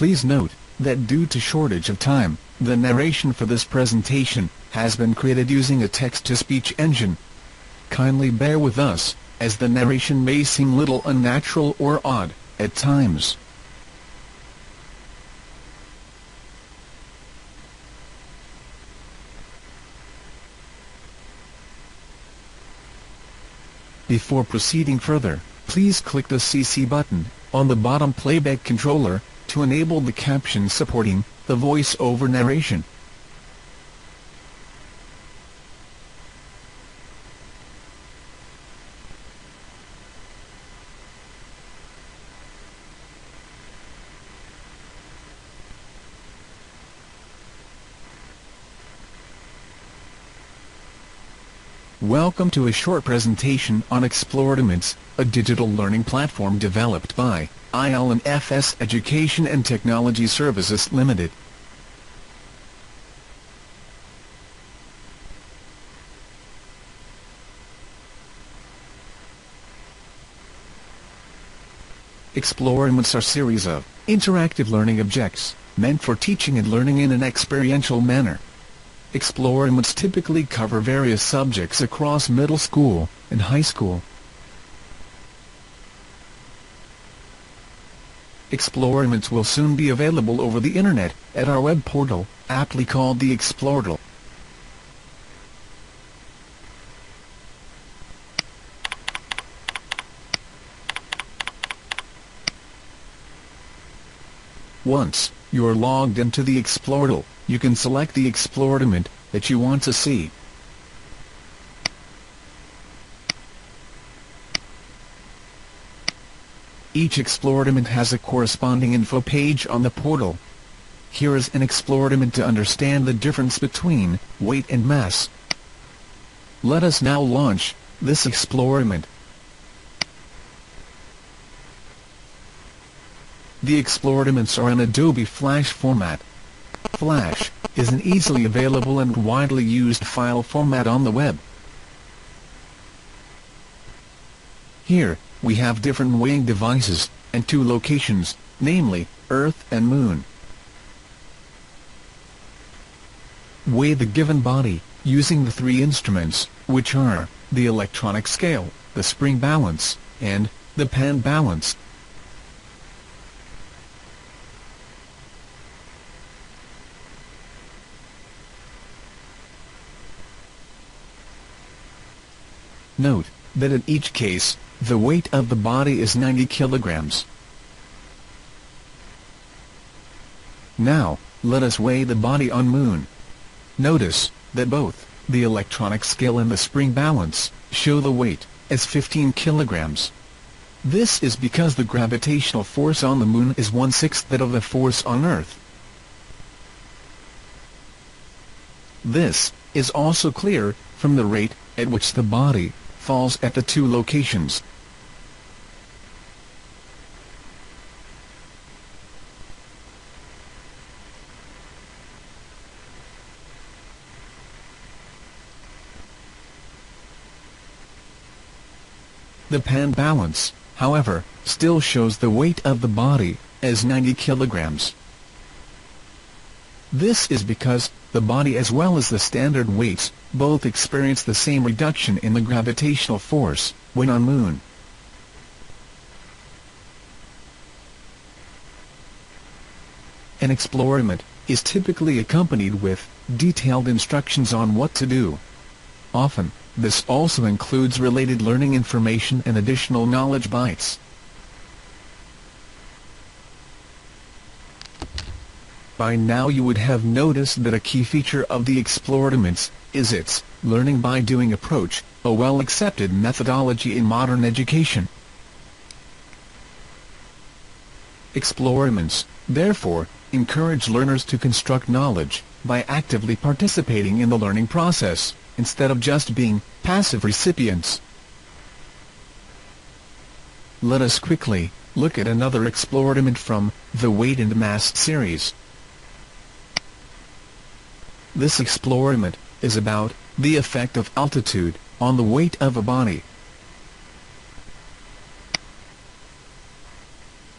Please note that due to shortage of time, the narration for this presentation has been created using a text-to-speech engine. Kindly bear with us, as the narration may seem little unnatural or odd at times. Before proceeding further, please click the CC button on the bottom playback controller to enable the caption supporting the voice-over narration. Welcome to a short presentation on Exploriments, a digital learning platform developed by IL&FS Education and Technology Services Limited. Exploriments are a series of interactive learning objects meant for teaching and learning in an experiential manner. Exploriments typically cover various subjects across middle school and high school. Exploriments will soon be available over the internet at our web portal, aptly called the Exploratal. Once you're logged into the Exploratal, you can select the Exploriment that you want to see. Each Exploriment has a corresponding info page on the portal. Here is an Exploriment to understand the difference between weight and mass. Let us now launch this Exploriment. The Exploriments are in Adobe Flash format. Flash is an easily available and widely used file format on the web. Here, we have different weighing devices, and two locations, namely, Earth and Moon. Weigh the given body, using the three instruments, which are the electronic scale, the spring balance, and the pan balance. Note that in each case, the weight of the body is 90 kilograms. Now, let us weigh the body on Moon. Notice that both the electronic scale and the spring balance show the weight as 15 kilograms. This is because the gravitational force on the Moon is 1/6 that of the force on Earth. This is also clear from the rate at which the body falls at the two locations. The pan balance, however, still shows the weight of the body as 90 kilograms. This is because the body as well as the standard weights both experience the same reduction in the gravitational force when on Moon. An Exploriment is typically accompanied with detailed instructions on what to do. Often, this also includes related learning information and additional knowledge bites. By now you would have noticed that a key feature of the Exploriments is its learning by doing approach, a well-accepted methodology in modern education. Exploriments, therefore, encourage learners to construct knowledge by actively participating in the learning process, instead of just being passive recipients. Let us quickly look at another Exploriment from the Weight and Mass series. This Exploriment is about the effect of altitude on the weight of a body.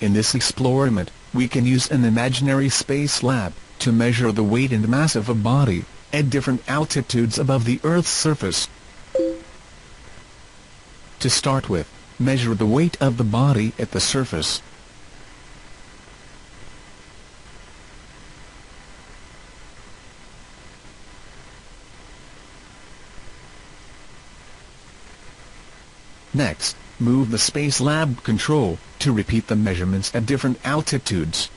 In this Exploriment, we can use an imaginary space lab to measure the weight and mass of a body at different altitudes above the Earth's surface. To start with, measure the weight of the body at the surface. Next, move the Space Lab control to repeat the measurements at different altitudes.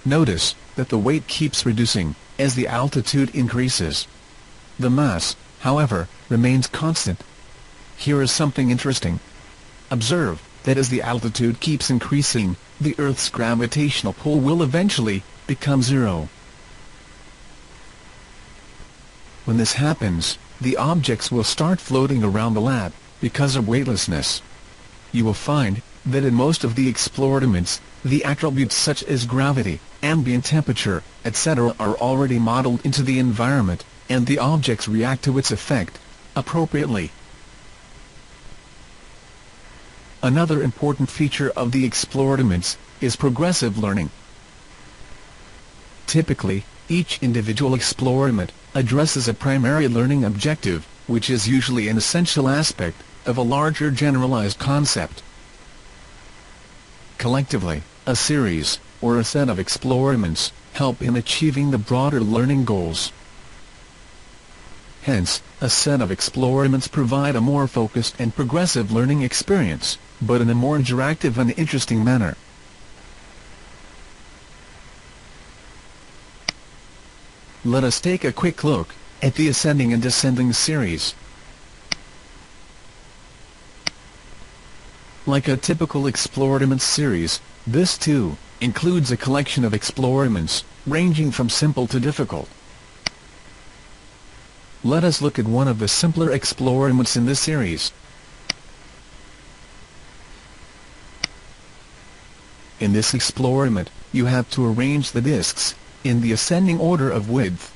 Notice that the weight keeps reducing as the altitude increases. The mass, however, remains constant. Here is something interesting. Observe that as the altitude keeps increasing, the Earth's gravitational pull will eventually become zero. When this happens, the objects will start floating around the lab because of weightlessness. You will find that in most of the experiments, the attributes such as gravity, ambient temperature, etc. are already modeled into the environment, and the objects react to its effect appropriately. Another important feature of the experiments is progressive learning. Typically, each individual experiment addresses a primary learning objective, which is usually an essential aspect of a larger generalized concept. Collectively, a series, or a set of experiments, help in achieving the broader learning goals. Hence, a set of experiments provide a more focused and progressive learning experience, but in a more interactive and interesting manner. Let us take a quick look at the ascending and descending series. Like a typical experiment series, this too includes a collection of experiments, ranging from simple to difficult. Let us look at one of the simpler experiments in this series. In this experiment, you have to arrange the disks in the ascending order of width.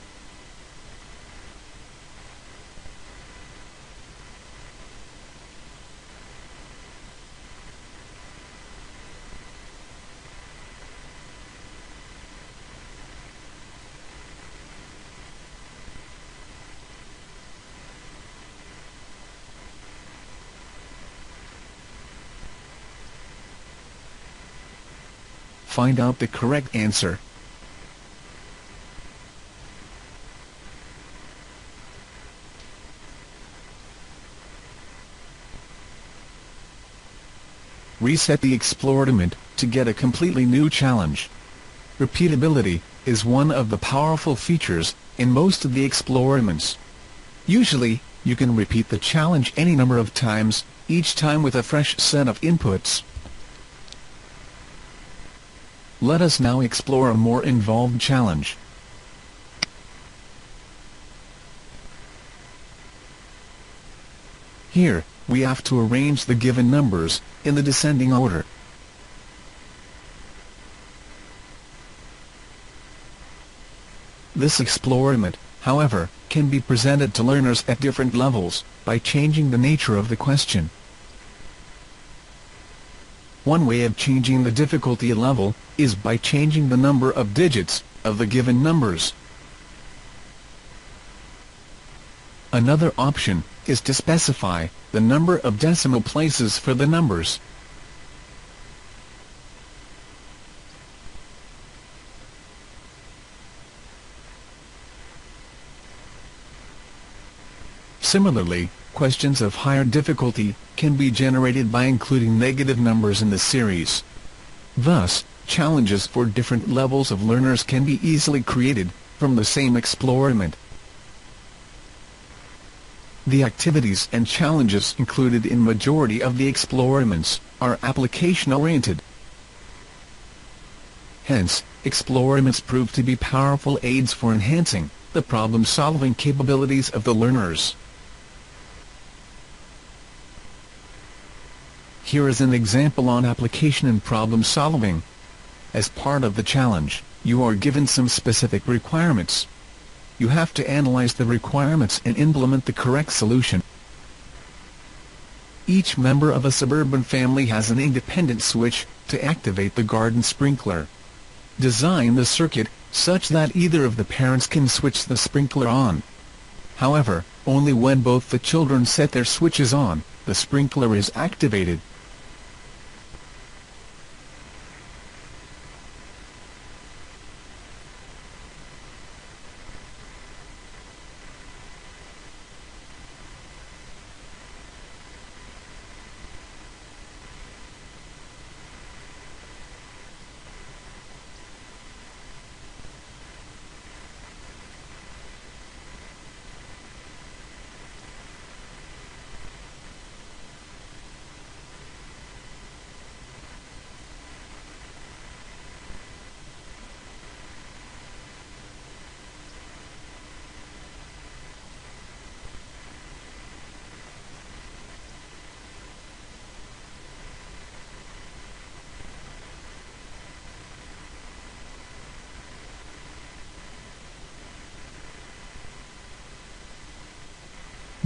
Find out the correct answer. Reset the experiment to get a completely new challenge. Repeatability is one of the powerful features in most of the experiments. Usually, you can repeat the challenge any number of times, each time with a fresh set of inputs. Let us now explore a more involved challenge. Here, we have to arrange the given numbers in the descending order. This experiment, however, can be presented to learners at different levels by changing the nature of the question. One way of changing the difficulty level is by changing the number of digits of the given numbers. Another option is to specify the number of decimal places for the numbers. Similarly, questions of higher difficulty can be generated by including negative numbers in the series. Thus, challenges for different levels of learners can be easily created from the same experiment. The activities and challenges included in majority of the experiments are application-oriented. Hence, Exploriments prove to be powerful aids for enhancing the problem-solving capabilities of the learners. Here is an example on application and problem-solving. As part of the challenge, you are given some specific requirements. You have to analyze the requirements and implement the correct solution. Each member of a suburban family has an independent switch to activate the garden sprinkler. Design the circuit such that either of the parents can switch the sprinkler on. However, only when both the children set their switches on, the sprinkler is activated.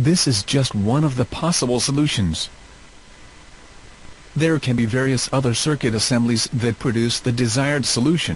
This is just one of the possible solutions. There can be various other circuit assemblies that produce the desired solution.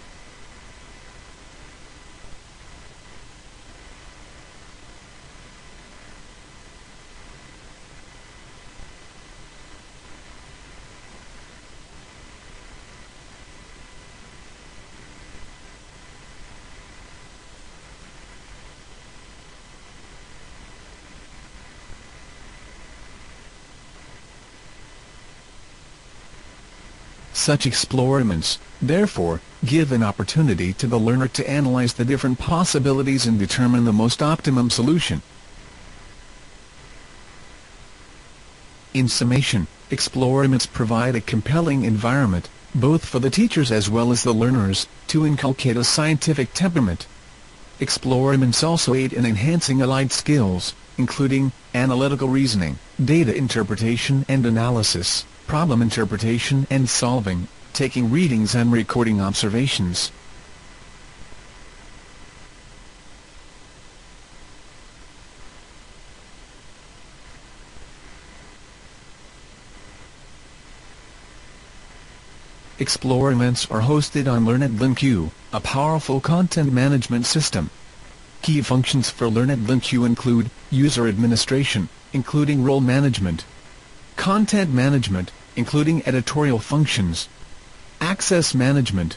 Such experiments, therefore, give an opportunity to the learner to analyze the different possibilities and determine the most optimum solution. In summation, experiments provide a compelling environment, both for the teachers as well as the learners, to inculcate a scientific temperament. Experiments also aid in enhancing allied skills, including analytical reasoning, data interpretation and analysis, problem interpretation and solving, taking readings and recording observations. Experiments are hosted on LearnedLinQ, a powerful content management system. Key functions for LearnedLinQ include user administration, including role management, content management, including editorial functions, access management.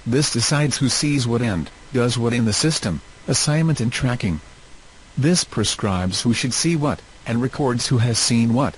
This decides who sees what and does what in the system, assignment and tracking. This prescribes who should see what, and records who has seen what.